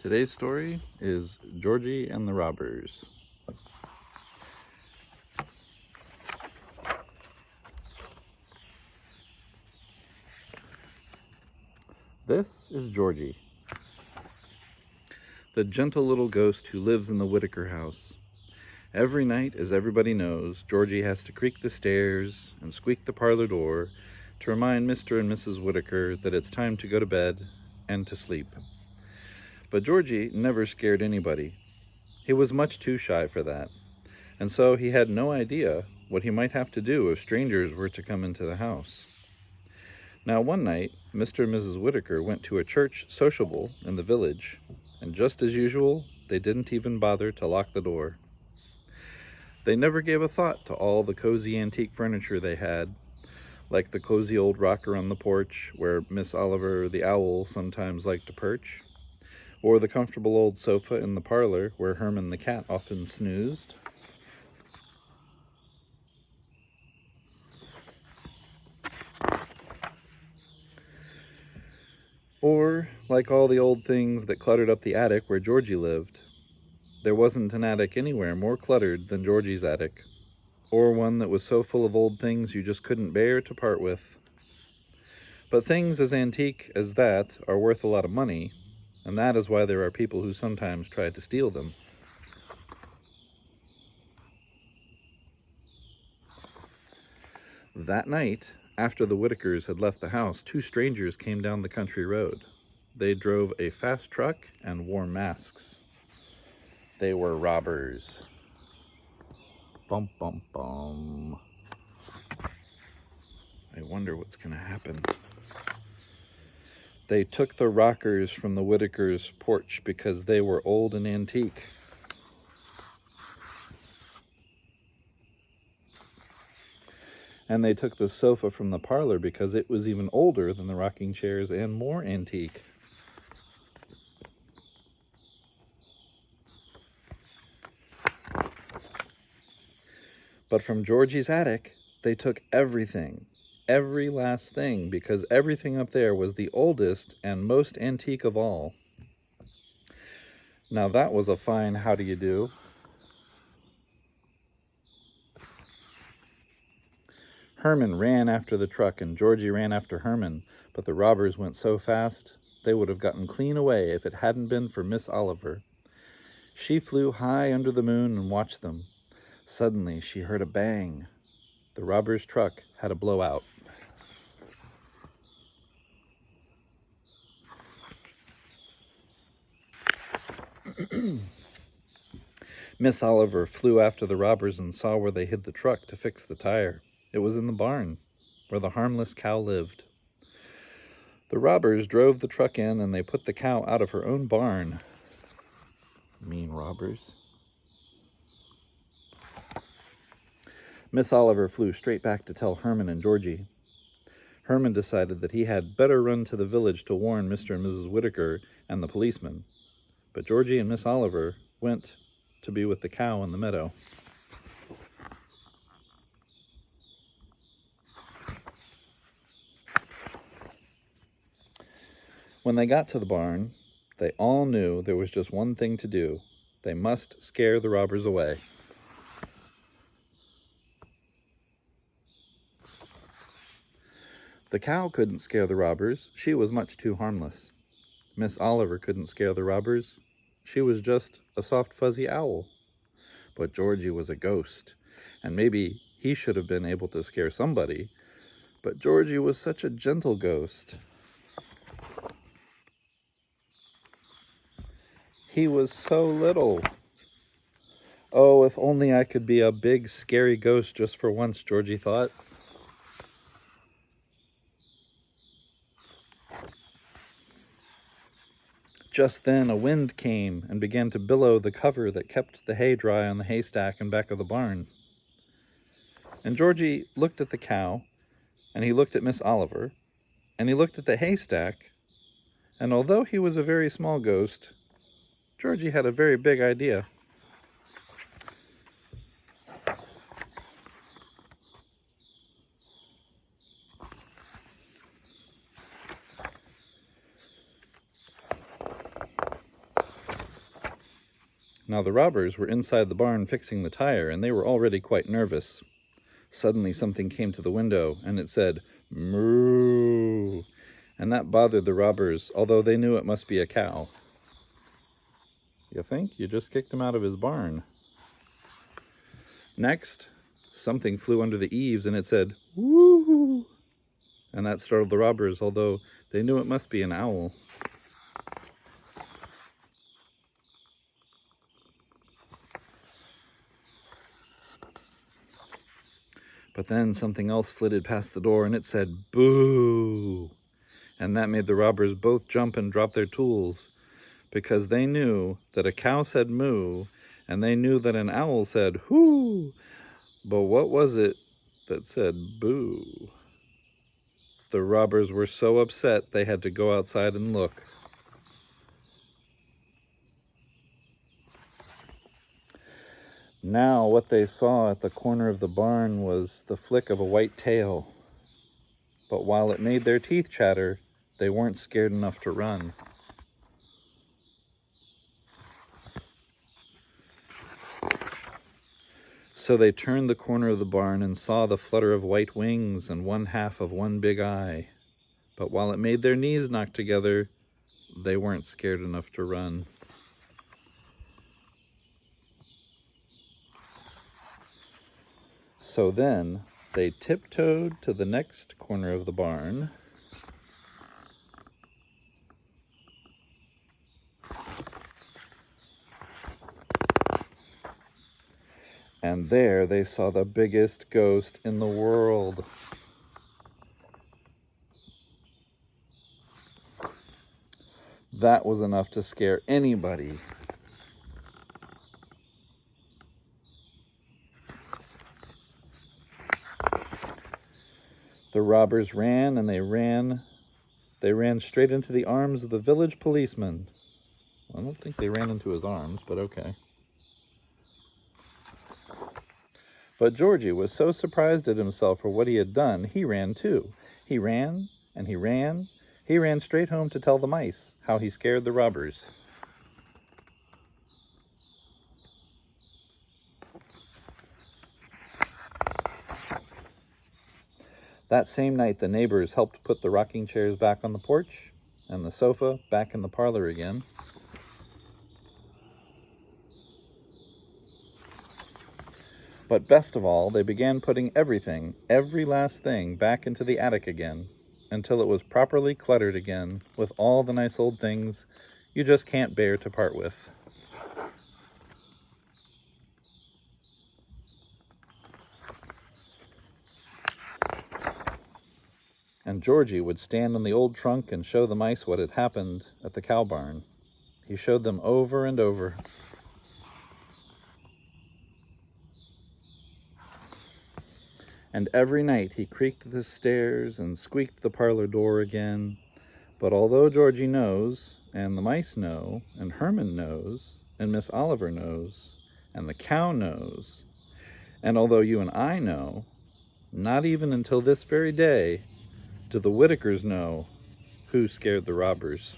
Today's story is Georgie and the Robbers. This is Georgie, the gentle little ghost who lives in the Whitaker house. Every night, as everybody knows, Georgie has to creak the stairs and squeak the parlor door to remind Mr. and Mrs. Whitaker that it's time to go to bed and to sleep. But Georgie never scared anybody. He was much too shy for that, and so he had no idea what he might have to do if strangers were to come into the house. Now one night, Mr. and Mrs. Whitaker went to a church sociable in the village, and just as usual, they didn't even bother to lock the door. They never gave a thought to all the cozy antique furniture they had, like the cozy old rocker on the porch where Miss Oliver the owl sometimes liked to perch, or the comfortable old sofa in the parlor where Herman the cat often snoozed. Or like all the old things that cluttered up the attic where Georgie lived. There wasn't an attic anywhere more cluttered than Georgie's attic, or one that was so full of old things you just couldn't bear to part with. But things as antique as that are worth a lot of money, and that is why there are people who sometimes try to steal them. That night, after the Whitakers had left the house, two strangers came down the country road. They drove a fast truck and wore masks. They were robbers. Bum, bum, bum. I wonder what's going to happen. They took the rockers from the Whitakers' porch because they were old and antique. And they took the sofa from the parlor because it was even older than the rocking chairs and more antique. But from Georgie's attic, they took everything. Every last thing, because everything up there was the oldest and most antique of all. Now that was a fine how do you do. Herman ran after the truck and Georgie ran after Herman, but the robbers went so fast they would have gotten clean away if it hadn't been for Miss Oliver. She flew high under the moon and watched them. Suddenly she heard a bang. The robbers' truck had a blowout. Miss Oliver flew after the robbers and saw where they hid the truck to fix the tire. It was in the barn, where the harmless cow lived. The robbers drove the truck in and they put the cow out of her own barn. Mean robbers. Miss Oliver flew straight back to tell Herman and Georgie. Herman decided that he had better run to the village to warn Mr. and Mrs. Whitaker and the policeman. But Georgie and Miss Oliver went to be with the cow in the meadow. When they got to the barn, they all knew there was just one thing to do. They must scare the robbers away. The cow couldn't scare the robbers. She was much too harmless. Miss Oliver couldn't scare the robbers. She was just a soft, fuzzy owl. But Georgie was a ghost, and maybe he should have been able to scare somebody. But Georgie was such a gentle ghost. He was so little. Oh, if only I could be a big, scary ghost just for once, Georgie thought. Just then a wind came and began to billow the cover that kept the hay dry on the haystack in back of the barn. And Georgie looked at the cow, and he looked at Miss Oliver, and he looked at the haystack, and although he was a very small ghost, Georgie had a very big idea. Now the robbers were inside the barn fixing the tire, and they were already quite nervous. Suddenly something came to the window, and it said, "Moo!" And that bothered the robbers, although they knew it must be a cow. You think? You just kicked him out of his barn. Next, something flew under the eaves, and it said, "Woo!" And that startled the robbers, although they knew it must be an owl. But then something else flitted past the door, and it said, "Boo!" And that made the robbers both jump and drop their tools, because they knew that a cow said moo, and they knew that an owl said hoo. But what was it that said boo? The robbers were so upset they had to go outside and look. Now what they saw at the corner of the barn was the flick of a white tail. But while it made their teeth chatter, they weren't scared enough to run. So they turned the corner of the barn and saw the flutter of white wings and one half of one big eye. But while it made their knees knock together, they weren't scared enough to run. So then they tiptoed to the next corner of the barn, and there they saw the biggest ghost in the world. That was enough to scare anybody. The robbers ran and they ran. They ran straight into the arms of the village policeman. I don't think they ran into his arms, but okay. But Georgie was so surprised at himself for what he had done, he ran too. He ran and he ran. He ran straight home to tell the mice how he scared the robbers. That same night, the neighbors helped put the rocking chairs back on the porch and the sofa back in the parlor again. But best of all, they began putting everything, every last thing, back into the attic again, until it was properly cluttered again with all the nice old things you just can't bear to part with. And Georgie would stand on the old trunk and show the mice what had happened at the cow barn. He showed them over and over. And every night he creaked the stairs and squeaked the parlor door again. But although Georgie knows, and the mice know, and Herman knows, and Miss Oliver knows, and the cow knows, and although you and I know, not even until this very day do the Whitakers know who scared the robbers.